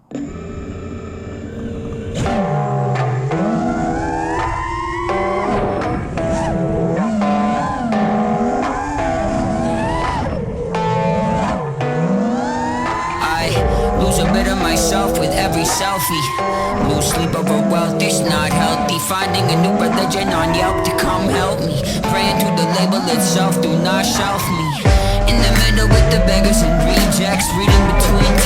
Lose a bit of myself with every selfie. Lose sleep over wealth, it's not healthy. Finding a new religion on Yelp to come help me. Praying to the label itself, do not shelf me. In the middle with the beggars and rejects, reading between